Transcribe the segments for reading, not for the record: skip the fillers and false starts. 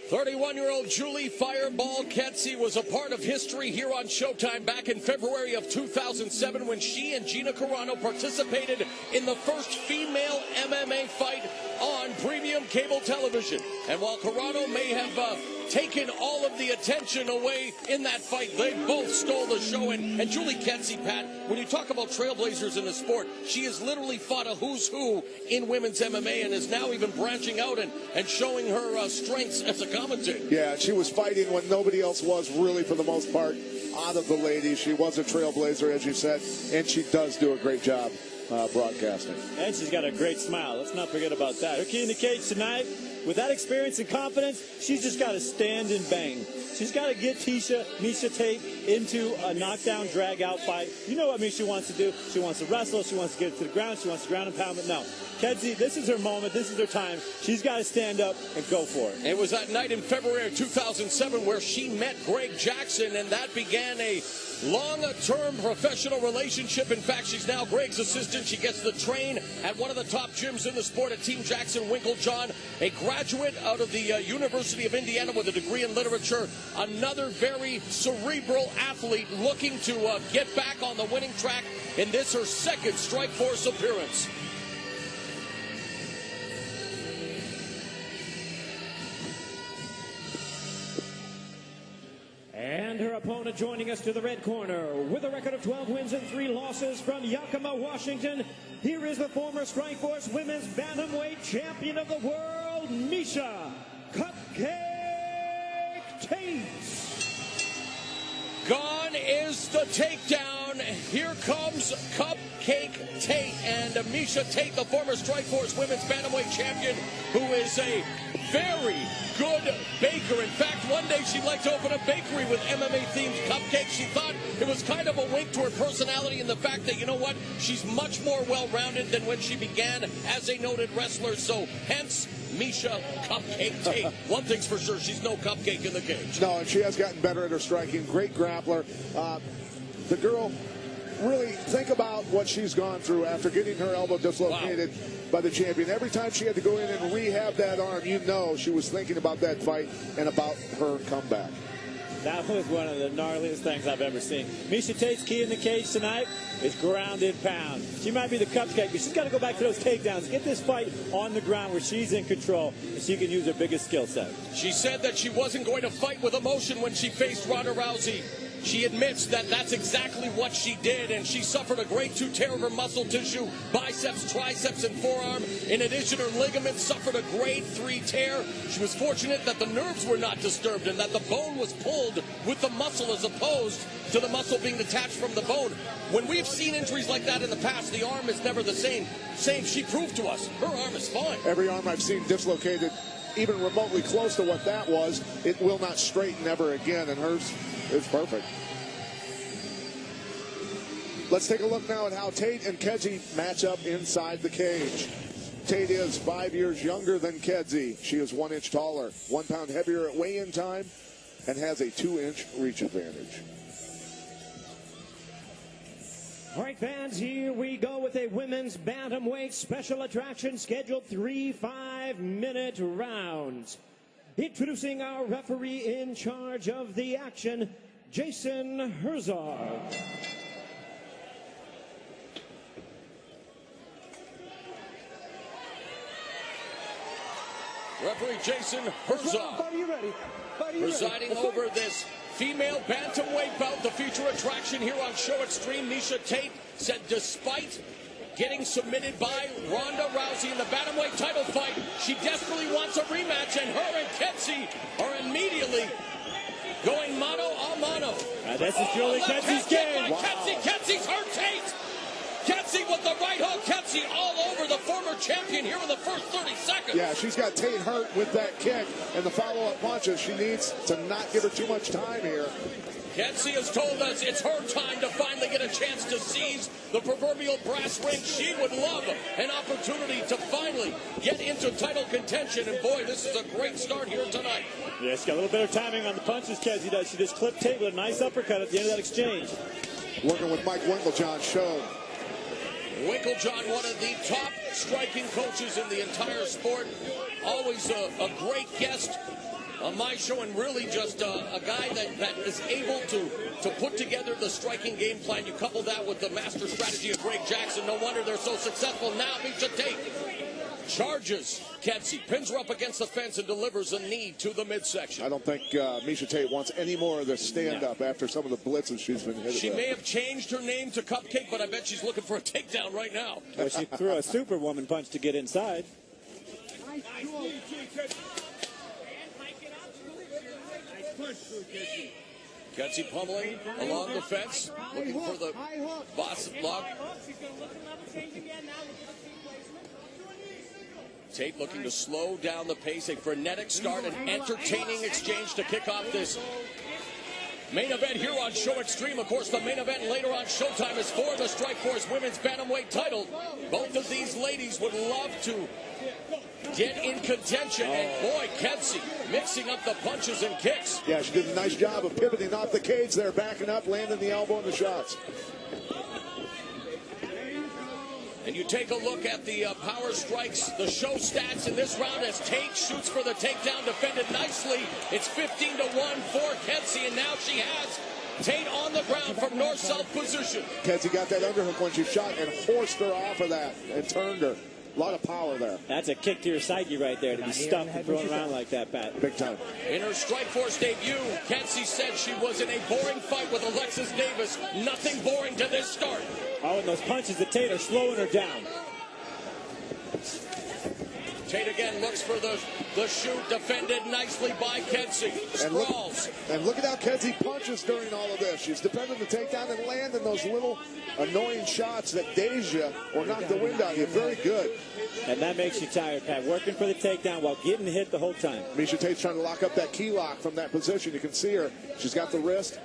31-year-old Julie Fireball Kedzie was a part of history here on Showtime back in February of 2007 when she and Gina Carano participated in the first female MMA fight on premium cable television. And while Carano may have taken all of the attention away in that fight, they both stole the show. And Julie Kedzie, Pat, when you talk about trailblazers in the sport, she has literally fought a who's who in women's MMA and is now even branching out and showing her strengths as a commentator. Yeah, she was fighting when nobody else was, really, for the most part, out of the ladies. She was a trailblazer, as you said, and she does do a great job broadcasting. And she's got a great smile. Let's not forget about that. Her key in the cage tonight, with that experience and confidence, she's just got to stand and bang. She's got to get Miesha Tate into a knockdown, drag-out fight. You know what Miesha wants to do. She wants to wrestle. She wants to get it to the ground. She wants to ground and pound. But no, Kedzie, this is her moment. This is her time. She's got to stand up and go for it. It was that night in February of 2007 where she met Greg Jackson, and that began a long-term professional relationship. In fact, she's now Greg's assistant. She gets to train at one of the top gyms in the sport at Team Jackson Winklejohn, a graduate out of the University of Indiana with a degree in literature. Another very cerebral athlete looking to get back on the winning track in this, her second Strikeforce appearance. And her opponent joining us to the red corner with a record of 12 wins and 3 losses from Yakima, Washington. Here is the former Strikeforce Women's Bantamweight Champion of the World, Miesha Cupcake Tate. Gone is the takedown. Here comes Cupcake Tate. And Miesha Tate, the former Strikeforce Women's Bantamweight Champion, who is a very good baker. In fact, one day she'd like to open a bakery with MMA-themed cupcakes. She thought it was kind of a wink to her personality and the fact that, you know what, she's much more well-rounded than when she began as a noted wrestler. So, hence, Miesha Cupcake Tate. One thing's for sure, she's no cupcake in the cage. No, and she has gotten better at her striking. Great grappler. The girl, really, think about what she's gone through after getting her elbow dislocated by the champion. Every time she had to go in and rehab that arm, you know she was thinking about that fight and about her comeback. That was one of the gnarliest things I've ever seen. Miesha Tate's key in the cage tonight is ground and pound. She might be the cupcake, but she's got to go back to those takedowns, get this fight on the ground where she's in control, and she can use her biggest skill set. She said that she wasn't going to fight with emotion when she faced Ronda Rousey. She admits that that's exactly what she did, and she suffered a grade 2 tear of her muscle tissue, biceps, triceps, and forearm. In addition, her ligaments suffered a grade 3 tear. She was fortunate that the nerves were not disturbed and that the bone was pulled with the muscle as opposed to the muscle being detached from the bone. When we've seen injuries like that in the past, the arm is never the same. She proved to us her arm is fine. Every arm I've seen dislocated, even remotely close to what that was, it will not straighten ever again, and hers is perfect. Let's take a look now at how Tate and Kedzie match up inside the cage. Tate is 5 years younger than Kedzie. She is 1 inch taller, 1 pound heavier at weigh-in time, and has a 2-inch reach advantage. All right, fans, here we go with a women's bantamweight special attraction scheduled 3 5-minute rounds. Introducing our referee in charge of the action, Jason Herzog. Referee Jason Herzog presiding over this female bantamweight bout. The feature attraction here on Show Extreme. Miesha Tate said despite getting submitted by Ronda Rousey in the bantamweight title fight, she desperately wants a rematch, and her and Kedzie are immediately going mano a mano. This is Julie Kedie's game. Kedzie's hurt Tate. Kedzie with the right hook. Kedzie all over the former champion here in the first 30 seconds. Yeah, she's got Tate hurt with that kick and the follow-up punches. She needs to not give her too much time here. Kedzie has told us it's her time to finally get a chance to seize the proverbial brass ring. She would love an opportunity to finally get into title contention. And boy, this is a great start here tonight. Yeah, she's got a little better timing on the punches, Kedzie does. She just clipped Tate with a nice uppercut at the end of that exchange. Working with Mike Winklejohn show. Winklejohn, one of the top striking coaches in the entire sport. Always a great guest On my show, and really just a guy that is able to put together the striking game plan. You couple that with the master strategy of Greg Jackson. No wonder they're so successful. Now Miesha Tate charges Kedzie, pins her up against the fence, and delivers a knee to the midsection. I don't think Miesha Tate wants any more of this stand-up after some of the blitzes she's been hit. She may have changed her name to Cupcake, but I bet she's looking for a takedown right now. Well, she threw a superwoman punch to get inside. Kedzie pummeling along the fence, looking for the boss block. Tate looking to slow down the pace, a frenetic start, an entertaining exchange to kick off this main event here on Show Extreme. Of course, the main event later on Showtime is for the Strikeforce Women's Bantamweight title. Both of these ladies would love to get in contention, and boy, Kedzie mixing up the punches and kicks. Yeah, she did a nice job of pivoting off the cage there, backing up, landing the elbow and the shots. And you take a look at the power strikes, the show stats in this round as Tate shoots for the takedown, defended nicely. It's 15-1 for Kedzie, and now she has Tate on the ground from north-south position. Kedzie got that underhook when she shot and forced her off of that and turned her. A lot of power there. That's a kick to your psyche right there, to be stuffed and thrown around like that, Pat. Big time. In her Strikeforce debut, Kedzie said she was in a boring fight with Alexis Davis. Nothing boring to this start. Oh, and those punches to Tate are slowing her down. Tate again looks for the shoot, defended nicely by Kedzie. Sprawls. And look at how Kedzie punches during all of this. She's defending the takedown and landing those little annoying shots that daze you or knock the wind out of you. Very good. And that makes you tired, Pat. Working for the takedown while getting hit the whole time. Miesha Tate's trying to lock up that key lock from that position. You can see her. She's got the wrist.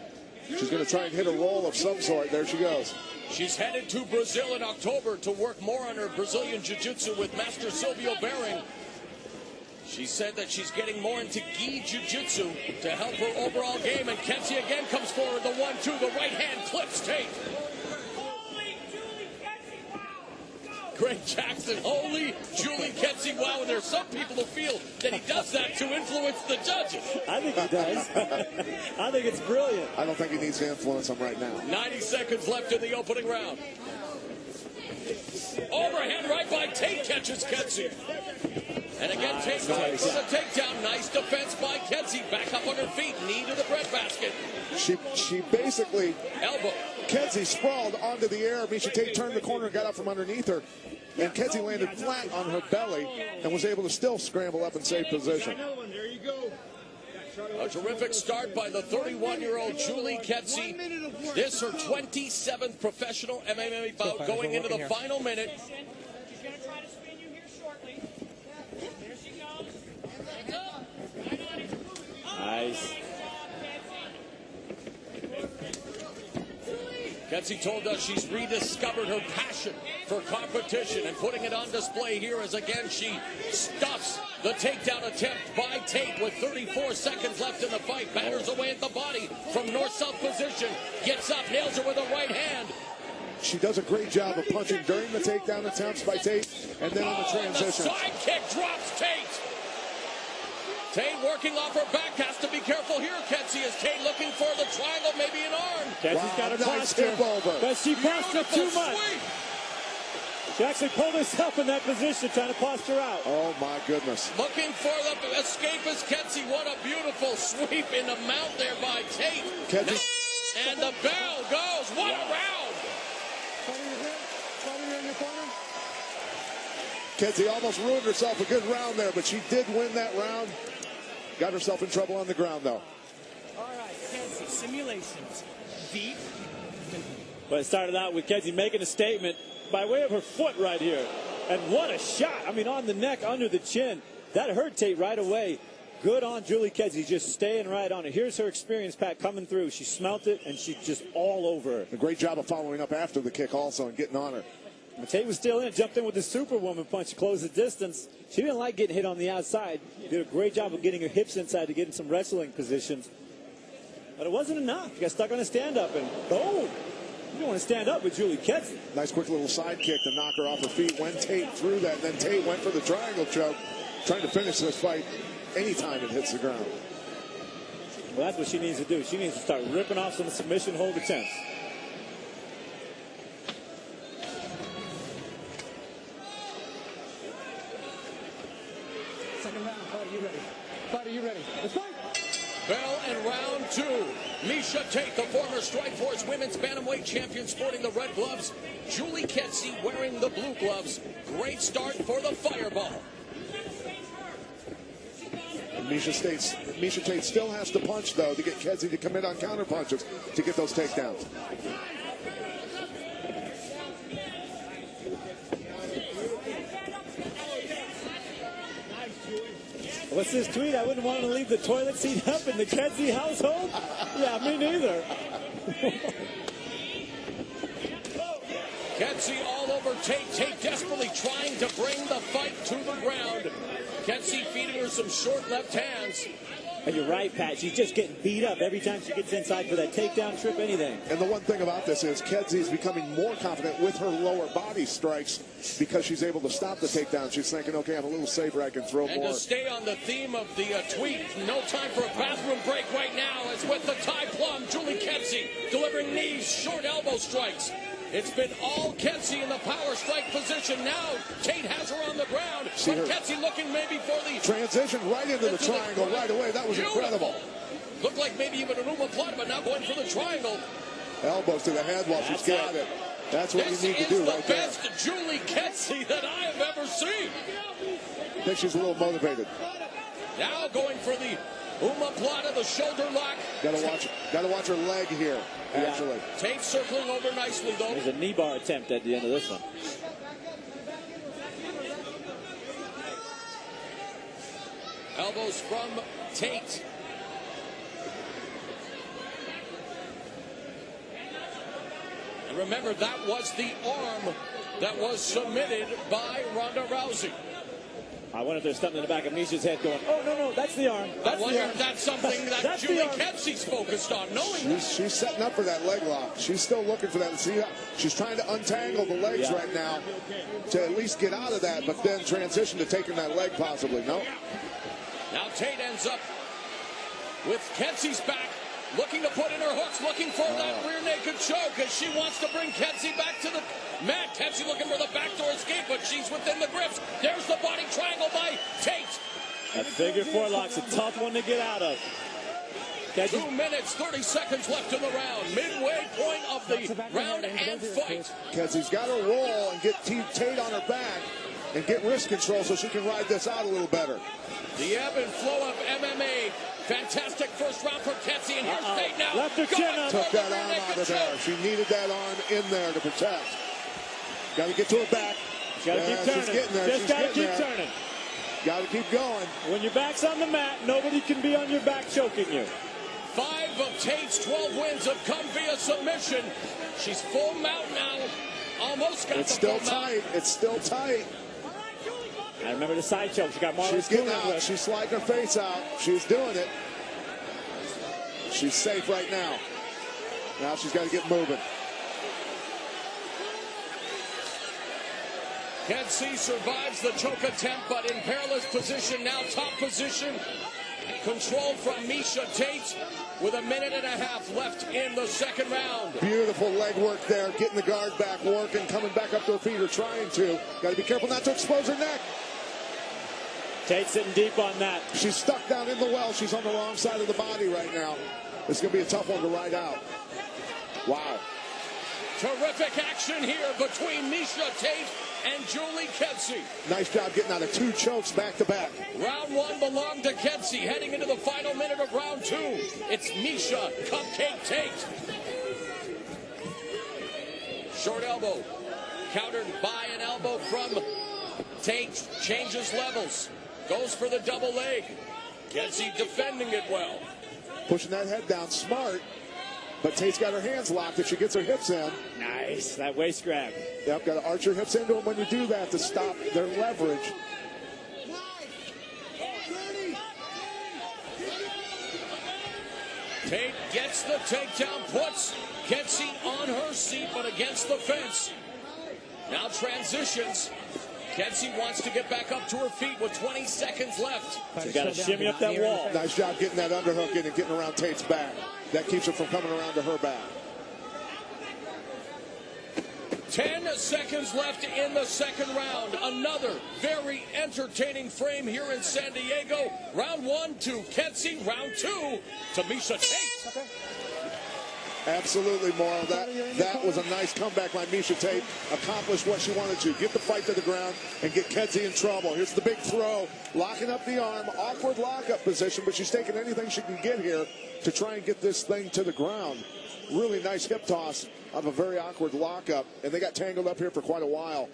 She's going to try and hit a roll of some sort. There she goes. She's headed to Brazil in October to work more on her Brazilian Jiu-Jitsu with Master Silvio Bering. She said that she's getting more into gi Jiu-Jitsu to help her overall game. And Kedzie again comes forward. The 1-2, the right hand clips Tate. Greg Jackson, holy Julie Kedzie. Wow, and there's some people who feel that he does that to influence the judges. I think he does. I think it's brilliant. I don't think he needs to influence them right now. 90 seconds left in the opening round. Overhand right by Tate catches Kedzie. And again, Tate going for the takedown. Nice defense by Kedzie. Back up on her feet. Knee to the breadbasket. She basically... Elbow. Kedzie sprawled onto the air. Miesha Tate turned the corner and got up from underneath her. And Kedzie landed flat on her belly and was able to still scramble up and save position. A terrific start by the 31-year-old Julie Kedzie. This her 27th professional MMA bout going into the final minute. Nice. Kedzie told us she's rediscovered her passion for competition and putting it on display here as again she stuffs the takedown attempt by Tate with 34 seconds left in the fight. Batters away at the body from north-south position. Gets up, nails her with a right hand. She does a great job of punching during the takedown attempts by Tate and then on the transition. The side kick drops Tate. Tate working off her back, has to be careful here. Kedzie is Tate looking for the triangle, maybe an arm. Kedie's got a posture, but she postured too much. She actually pulled herself in that position, trying to posture out. Oh my goodness! Looking for the escape is Kedzie. What a beautiful sweep in the mount there by Tate. Kedzie. And the bell goes. What a round! Kedzie almost ruined herself a good round there, but she did win that round. Got herself in trouble on the ground, though. All right, Kedzie, simulations. Deep. But it started out with Kedzie making a statement by way of her foot right here. And what a shot. I mean, on the neck, under the chin. That hurt Tate right away. Good on Julie Kedzie, just staying right on it. Here's her experience, Pat, coming through. She smelt it, and she's just all over her. A great job of following up after the kick also and getting on her. Tate was still in it, jumped in with the superwoman punch to close the distance. She didn't like getting hit on the outside. Did a great job of getting her hips inside to get in some wrestling positions. But it wasn't enough. She got stuck on a stand-up, and boom. You don't want to stand up with Julie Kedzie. Nice quick little side kick to knock her off her feet when Tate threw that. And then Tate went for the triangle choke. trying to finish this fight anytime it hits the ground. Well, that's what she needs to do. She needs to start ripping off some submission hold attempts. Second round, fighter, you ready? Fighter, you ready? Let's fight! Bell in round 2. Miesha Tate, the former Strikeforce Women's Bantamweight champion, sporting the red gloves. Julie Kedzie wearing the blue gloves. Great start for the Fireball. And Miesha Tate still has to punch, though, to get Kedzie to come in on counter punches to get those takedowns. What's this tweet? I wouldn't want to leave the toilet seat up in the Kedzie household? Yeah, me neither. Kedzie all over Tate. Tate desperately trying to bring the fight to the ground. Kedzie feeding her some short left hands. And you're right, Pat. She's just getting beat up every time she gets inside for that takedown, trip, anything. And the one thing about this is Kedzie is becoming more confident with her lower body strikes because she's able to stop the takedown. She's thinking, okay, I'm a little safer. I can throw and more. And to stay on the theme of the tweet, no time for a bathroom break right now. As with the Thai plum, Julie Kedzie delivering knees, short elbow strikes. It's been all Kedzie in the power strike position. Now Tate has her on the ground. But Kedzie looking maybe for the transition right into the triangle right away. That was incredible. Looked like maybe even an omoplata, but now going for the triangle. Elbows to the head while she's got it. That's what you need to do right there. This is the best Julie Kedzie that I have ever seen. I think she's a little motivated. Now going for the omoplata, the shoulder lock. Gotta watch her leg here, actually. Yeah. Tate circling over nicely, though. There's a knee bar attempt at the end of this one. Elbows from Tate. And remember, that was the arm that was submitted by Ronda Rousey. I wonder if there's something in the back of Miesha's head going, oh, no, that's the arm. I wonder if that's something that Julie Kedze's focused on, knowing she's setting up for that leg lock. She's still looking for that. See, she's trying to untangle the legs right now to at least get out of that, but then transition to taking that leg possibly. No. Now Tate ends up with Kedze's back, looking to put in her hooks, looking for that rear naked choke as she wants to bring Kedzie back to the mat. Kedzie looking for the backdoor escape, but she's within the grips. There's the body triangle by Tate. That figure four lock's a tough one to get out of. 2 minutes, 30 seconds left in the round. Midway point of the round and fight. Kedzie's got to roll and get Tate on her back and get wrist control so she can ride this out a little better. The ebb and flow of MMA. Fantastic first round for Kedzie, and here's Tate now. Left her chin up. Took that arm out of there. She needed that arm in there to protect. Got to get to her back. Got to keep turning. She's getting there. Just got to keep turning. Got to keep going. When your back's on the mat, nobody can be on your back choking you. 5 of Tate's 12 wins have come via submission. She's full mount now. Almost got it's still tight. It's still tight. I remember the side choke. She got Marlon. She's getting out. She's sliding her face out. She's doing it. She's safe right now. Now she's got to get moving. Kedzie survives the choke attempt, but in perilous position now. Top position. Controlled from Miesha Tate with 1.5 minutes left in the second round. Beautiful leg work there. Getting the guard back, working, coming back up to her feet, or trying to. Got to be careful not to expose her neck. Tate sitting deep on that. She's stuck down in the well. She's on the wrong side of the body right now. It's going to be a tough one to ride out. Wow. Terrific action here between Miesha Tate and Julie Kedzie. Nice job getting out of 2 chokes back to back. Round 1 belonged to Kedzie. Heading into the final minute of round 2, it's Miesha Cupcake Tate. Short elbow, countered by an elbow from Tate. Changes levels, goes for the double leg. Kedzie defending it well. Pushing that head down smart. But Tate's got her hands locked if she gets her hips in. Nice, that waist grab. Yep, got to arch your hips into them when you do that to stop their leverage. Tate gets the takedown, puts Kedzie on her seat, but against the fence. Now transitions. Kedzie wants to get back up to her feet with 20 seconds left. She's got to shimmy up that wall. Nice job getting that underhook in and getting around Tate's back. That keeps her from coming around to her back. 10 seconds left in the second round. Another very entertaining frame here in San Diego. Round 1 to Kedzie. Round 2 to Miesha Tate. Okay. Absolutely, Mauro. That was a nice comeback by Miesha Tate. Accomplished what she wanted to. Get the fight to the ground and get Kedzie in trouble. Here's the big throw. Locking up the arm. Awkward lockup position, but she's taking anything she can get here to try and get this thing to the ground. Really nice hip toss of a very awkward lockup, and they got tangled up here for quite a while.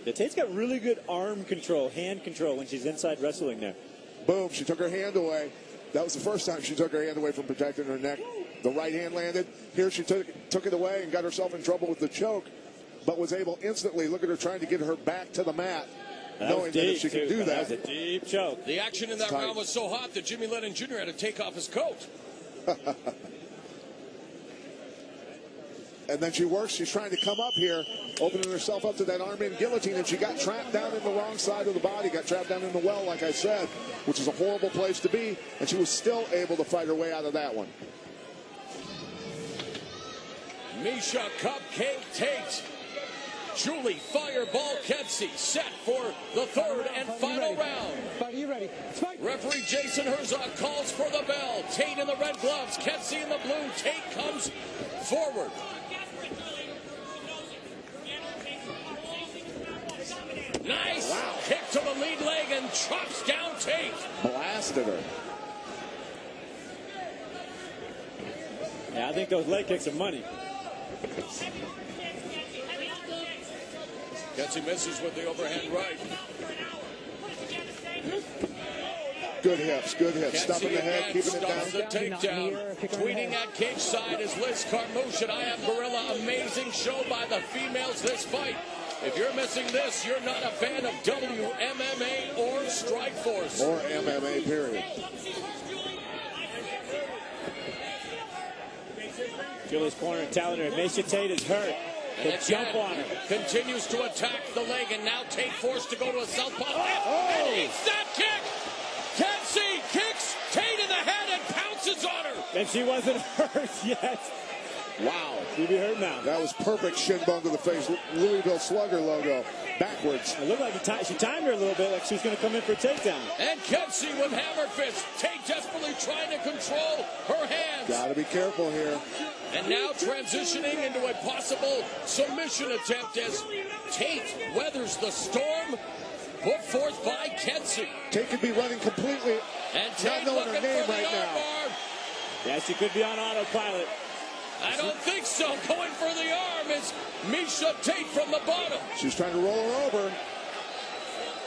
Yeah, Tate's got really good arm control, hand control when she's inside wrestling there. Boom, she took her hand away. That was the first time she took her hand away from protecting her neck. The right hand landed. Here she took it away and got herself in trouble with the choke, but was able instantly, look at her trying to get her back to the mat, knowing that if she can do that. That was a deep choke. The action in that round was so hot that Jimmy Lennon Jr. had to take off his coat. And then she works. She's trying to come up here, opening herself up to that arm-in guillotine, and she got trapped down in the wrong side of the body, got trapped down in the well, like I said, which is a horrible place to be, and she was still able to fight her way out of that one. Miesha Cupcake Tate. Julie Fireball Kedzie set for the third and final round. Are you ready? Fight. Referee Jason Herzog calls for the bell. Tate in the red gloves, Kedzie in the blue. Tate comes forward. Nice kick to the lead leg and chops down Tate. Blasted her. Yeah, I think those leg kicks are money. Kedzie misses with the overhand right. Good hips, good hips. Kedzie Stuffing the head, keeping it down. The takedown. Tweeting at cage side is Liz Carmouche and I Am Gorilla. Amazing show by the females this fight. If you're missing this, you're not a fan of WMMA or Strikeforce. Or MMA, period. Julie's corner and telling her Miesha Tate is hurt. They jump on her. Continues to attack the leg, and now Tate forced to go to a southpaw and eats that kick. Kedzie kicks Tate in the head and pounces on her. And she wasn't hurt yet. Wow. She'll be hurt now. That was perfect shin bone to the face. Louisville Slugger logo. Backwards. It looked like she timed her a little bit, like she was going to come in for a takedown. And Kedzie with hammer fist. Tate desperately trying to control her hands. Got to be careful here. And now transitioning into a possible submission attempt as Tate weathers the storm put forth by Kedzie. Tate could be running completely, and Tate not knowing her name right now. Arm. Yeah, she could be on autopilot. I don't think so. Going for the arm is Miesha Tate from the bottom. She's trying to roll her over.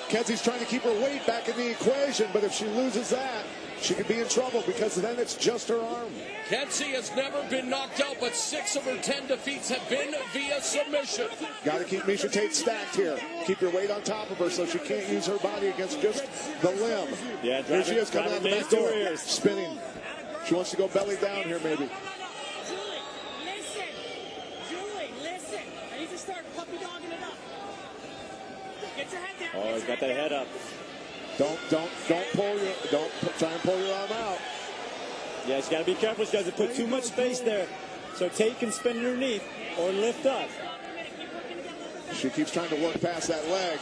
Kedzie's trying to keep her weight back in the equation, but if she loses that, she could be in trouble because then it's just her arm. Kedzie has never been knocked out, but 6 of her 10 defeats have been via submission. Got to keep Miesha Tate stacked here. Keep your weight on top of her so she can't use her body against just the limb. Yeah, here she is coming out the back door, spinning. She wants to go belly down here maybe. Oh, he's got that head up. Don't try and pull your arm out. Yeah, she's got to be careful. She doesn't put too much space there, so Tate can spin underneath or lift up. She keeps trying to work past that leg.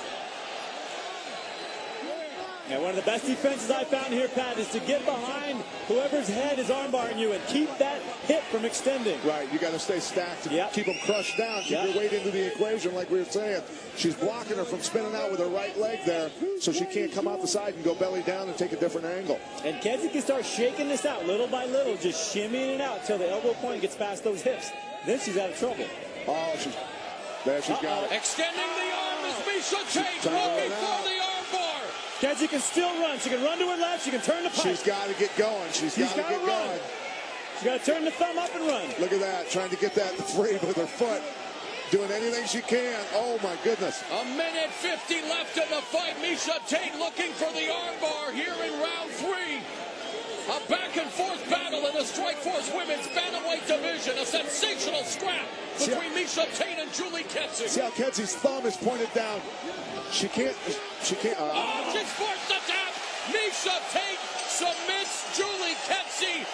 Yeah, one of the best defenses I found here, Pat, is to get behind whoever's head is armbarring you and keep that hip from extending. Right, you got to stay stacked to keep them crushed down, keep your weight into the equation like we were saying. She's blocking her from spinning out with her right leg there, so she can't come out the side and go belly down and take a different angle. And Kedzie can start shaking this out little by little, just shimmying it out till the elbow point gets past those hips. Then she's out of trouble. Oh, there she's got it. Extending the arm is Miesha Tate, looking for the arm bar. Kedzie can still run. She can run to her left. She can turn the pipe. She's got to get going. She's got to get going. She's got to turn the thumb up and run. Look at that, trying to get that free with her foot. Doing anything she can. Oh, my goodness. A minute 50 left in the fight. Miesha Tate looking for the arm bar here in round 3. A back-and-forth battle in the strike Strikeforce women's bantamweight division. A sensational scrap between Miesha Tate and Julie Kedzie. See how Kedsie's thumb is pointed down. She can't. She's forced to tap. Miesha Tate submits Julie Kedzie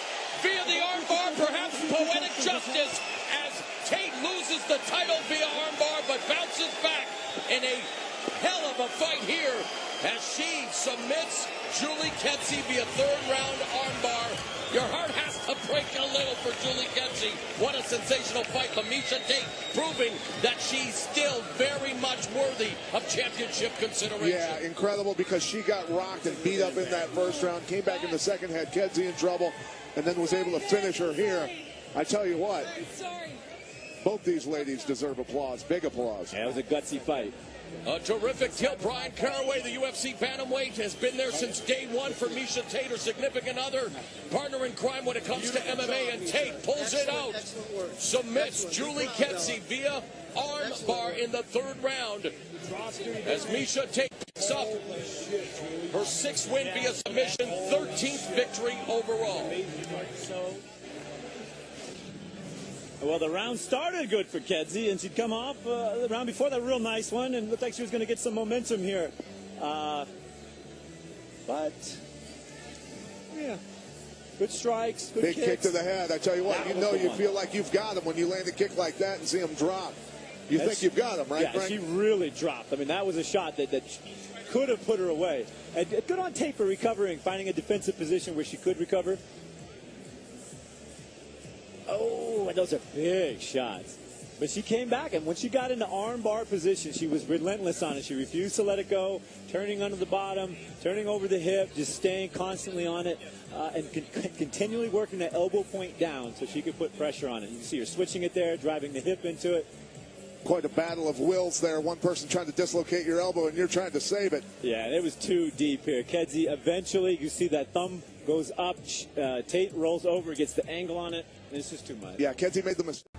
via the armbar. Perhaps poetic justice as Tate loses the title via armbar, but bounces back in a hell of a fight here as she submits Julie Kedzie via third-round armbar. Your heart has to break a little for Julie Kedzie. What a sensational fight. Miesha Tate proving that she's still very much worthy of championship consideration. Yeah, incredible, because she got rocked and beat up in that first round, came back in the second, had Kedzie in trouble, and then was able to finish her here. I tell you what, both these ladies deserve applause, big applause. Yeah, it was a gutsy fight. A terrific tilt. Brian Caraway, the UFC bantamweight, has been there since day one for Miesha Tate, her significant other, partner in crime when it comes to MMA, and Tate pulls it out, submits Julie Kedzie via armbar in the third round as Miesha Tate picks up her 6th win via submission, 13th victory overall. Well, the round started good for Kedzie, and she'd come off the round before that real nice one, and looked like she was going to get some momentum here. But, yeah, good strikes, good Big kicks. kick to the head. I tell you what, you feel like you've got him when you land a kick like that and see him drop. You think you've got him, right, yeah, Frank? she really dropped. I mean, that was a shot that could have put her away. And good on Tate for recovering, finding a defensive position where she could recover. Oh, and those are big shots. But she came back, and when she got into armbar position, she was relentless on it. She refused to let it go, turning under the bottom, turning over the hip, just staying constantly on it, and continually working the elbow point down so she could put pressure on it. You can see her switching it there, driving the hip into it. Quite a battle of wills there. One person trying to dislocate your elbow, and you're trying to save it. Yeah, it was too deep here. Kedzie eventually, you see that thumb goes up. Tate rolls over, gets the angle on it, and it's just too much. Yeah, Kedzie made the mistake.